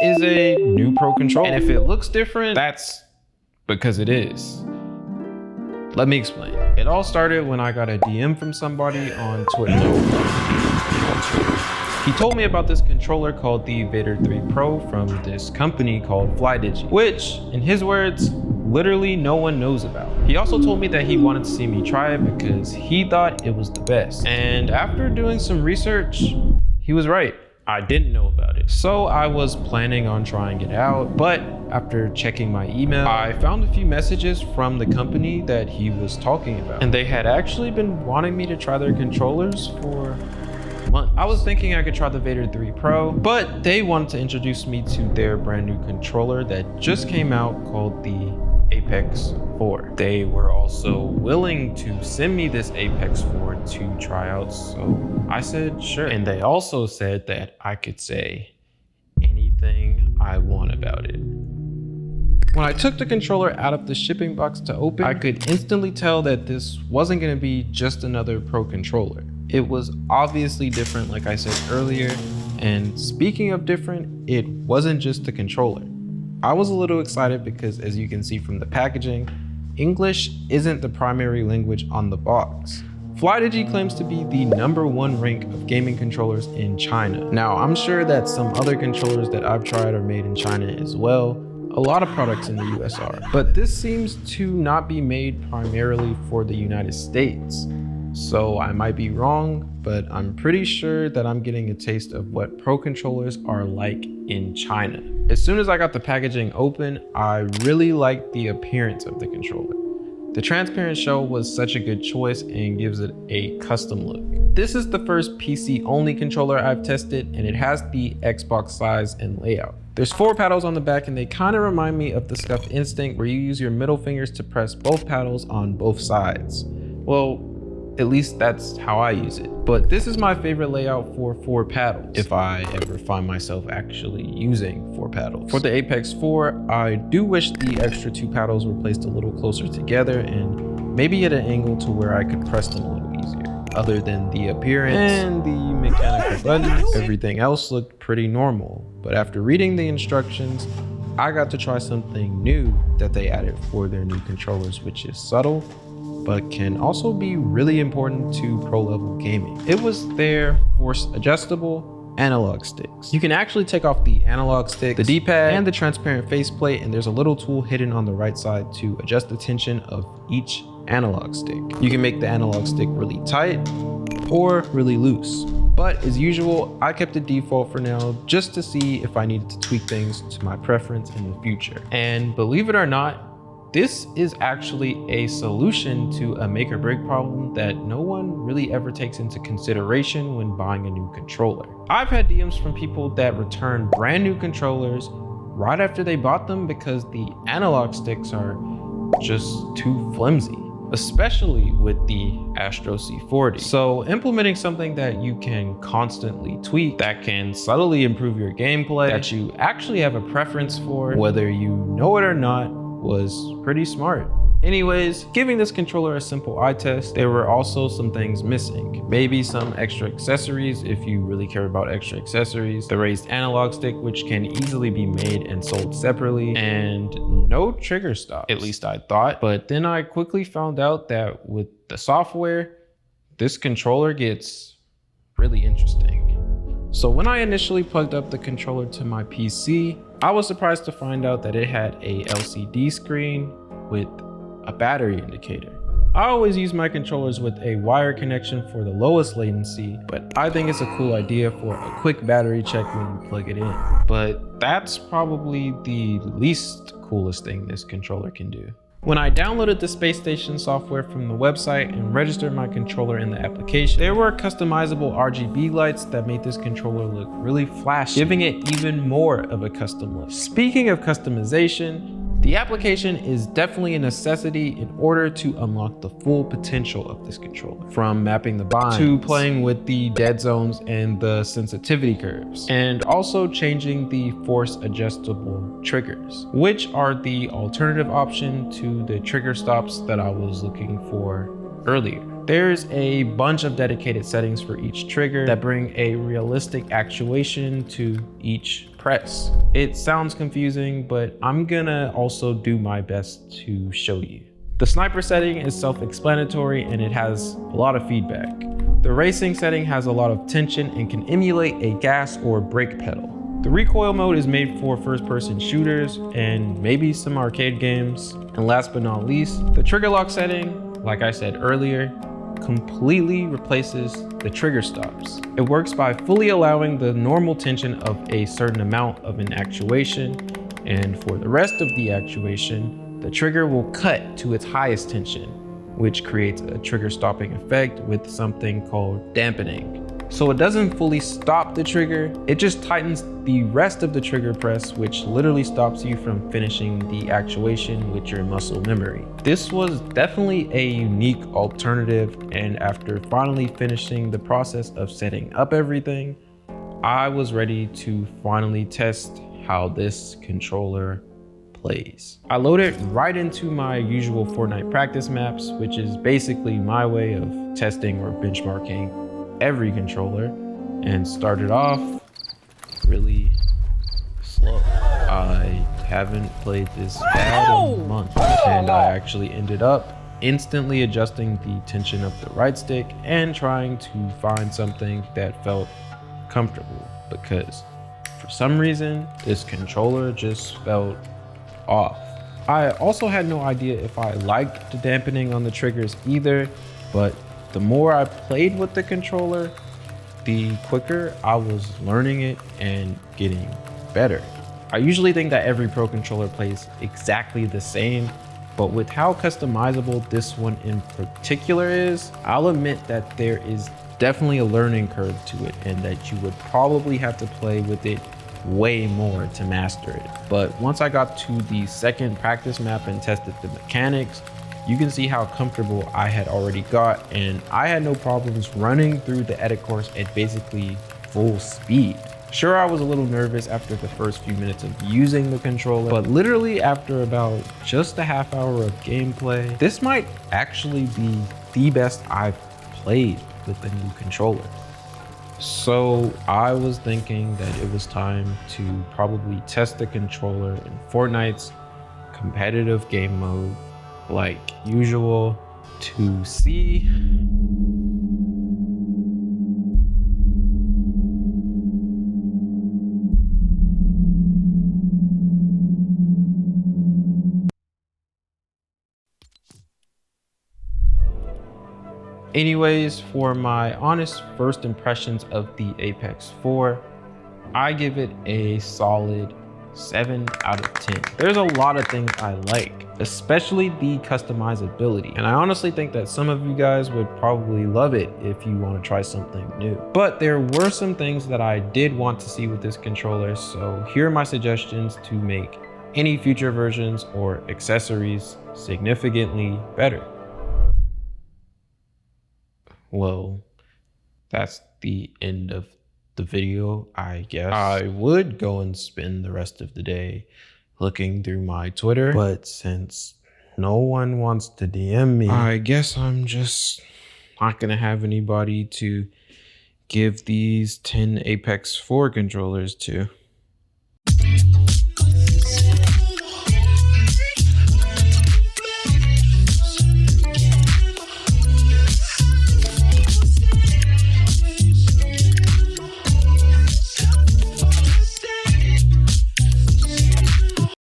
is a new Pro controller. And if it looks different, that's because it is. Let me explain. It all started when I got a DM from somebody on Twitter. He told me about this controller called the Vader 3 Pro from this company called FLYDIGI, which, in his words, literally no one knows about. He also told me that he wanted to see me try it because he thought it was the best. And after doing some research, he was right. I didn't know about it. So I was planning on trying it out, but after checking my email, I found a few messages from the company that he was talking about. And they had actually been wanting me to try their controllers for months. I was thinking I could try the Vader 3 Pro, but they wanted to introduce me to their brand new controller that just came out called the Apex 4. They were also willing to send me this Apex 4 to try out, so I said sure. And they also said that I could say anything I want about it. When I took the controller out of the shipping box to open, I could instantly tell that this wasn't going to be just another Pro controller. It was obviously different, like I said earlier, and speaking of different, it wasn't just the controller. I was a little excited because, as you can see from the packaging, English isn't the primary language on the box. FLYDIGI claims to be the #1 rank of gaming controllers in China. Now, I'm sure that some other controllers that I've tried are made in China as well. A lot of products in the US are, but this seems to not be made primarily for the United States. So I might be wrong, but I'm pretty sure that I'm getting a taste of what Pro controllers are like in China. As soon as I got the packaging open, I really liked the appearance of the controller. The transparent shell was such a good choice and gives it a custom look. This is the first PC only controller I've tested, and it has the Xbox size and layout. There's 4 paddles on the back, and they kind of remind me of the Scuff Instinct, where you use your middle fingers to press both paddles on both sides. Well, at least that's how I use it. But this is my favorite layout for 4 paddles, if I ever find myself actually using 4 paddles. For the Apex 4, I do wish the extra 2 paddles were placed a little closer together and maybe at an angle to where I could press them a little easier. Other than the appearance and the mechanical buttons, everything else looked pretty normal. But after reading the instructions, I got to try something new that they added for their new controllers, which is subtle, but can also be really important to pro level gaming. It was their force adjustable analog sticks. You can actually take off the analog stick, the D-pad, and the transparent faceplate, and there's a little tool hidden on the right side to adjust the tension of each analog stick. You can make the analog stick really tight or really loose. But as usual, I kept the default for now just to see if I needed to tweak things to my preference in the future. And believe it or not, this is actually a solution to a make or break problem that no one really ever takes into consideration when buying a new controller. I've had DMs from people that return brand new controllers right after they bought them because the analog sticks are just too flimsy, especially with the Astro C40. So implementing something that you can constantly tweak, that can subtly improve your gameplay, that you actually have a preference for, whether you know it or not, was pretty smart. Anyways, giving this controller a simple eye test, there were also some things missing. Maybe some extra accessories if you really care about extra accessories, the raised analog stick, which can easily be made and sold separately, and no trigger stops, at least I thought. But then I quickly found out that with the software, this controller gets really interesting. So when I initially plugged up the controller to my PC, I was surprised to find out that it had a LCD screen with a battery indicator. I always use my controllers with a wire connection for the lowest latency, but I think it's a cool idea for a quick battery check when you plug it in. But that's probably the least coolest thing this controller can do. When I downloaded the Space Station software from the website and registered my controller in the application, there were customizable RGB lights that made this controller look really flashy, giving it even more of a custom look. Speaking of customization, the application is definitely a necessity in order to unlock the full potential of this controller. From mapping the binds to playing with the dead zones and the sensitivity curves, and also changing the force adjustable triggers, which are the alternative option to the trigger stops that I was looking for earlier. There's a bunch of dedicated settings for each trigger that bring a realistic actuation to each press. It sounds confusing, but I'm gonna also do my best to show you. The sniper setting is self-explanatory and it has a lot of feedback. The racing setting has a lot of tension and can emulate a gas or brake pedal. The recoil mode is made for first-person shooters and maybe some arcade games. And last but not least, the trigger lock setting, like I said earlier, completely replaces the trigger stops. It works by fully allowing the normal tension of a certain amount of an actuation, and for the rest of the actuation, the trigger will cut to its highest tension, which creates a trigger stopping effect with something called dampening. So it doesn't fully stop the trigger, it just tightens the rest of the trigger press, which literally stops you from finishing the actuation with your muscle memory. This was definitely a unique alternative, and after finally finishing the process of setting up everything, I was ready to finally test how this controller plays. I load it right into my usual Fortnite practice maps, which is basically my way of testing or benchmarking every controller, and started off really slow. I haven't played this bad in months, and I actually ended up instantly adjusting the tension of the right stick and trying to find something that felt comfortable, because for some reason this controller just felt off. I also had no idea if I liked the dampening on the triggers either, but the more I played with the controller, the quicker I was learning it and getting better. I usually think that every pro controller plays exactly the same, but with how customizable this one in particular is, I'll admit that there is definitely a learning curve to it, and that you would probably have to play with it way more to master it. But once I got to the second practice map and tested the mechanics, you can see how comfortable I had already got, and I had no problems running through the edit course at basically full speed. Sure, I was a little nervous after the first few minutes of using the controller, but literally after about just a half hour of gameplay, this might actually be the best I've played with the new controller. So I was thinking that it was time to probably test the controller in Fortnite's competitive game mode like usual to see Anyways, for my honest first impressions of the Apex 4, I give it a solid 7 out of 10. There's a lot of things I like, especially the customizability. And I honestly think that some of you guys would probably love it if you want to try something new. But there were some things that I did want to see with this controller, so here are my suggestions to make any future versions or accessories significantly better. Well, that's the end of the video, I guess. I would go and spend the rest of the day looking through my Twitter, but since no one wants to DM me, I guess I'm just not gonna have anybody to give these 10 Apex 4 controllers to.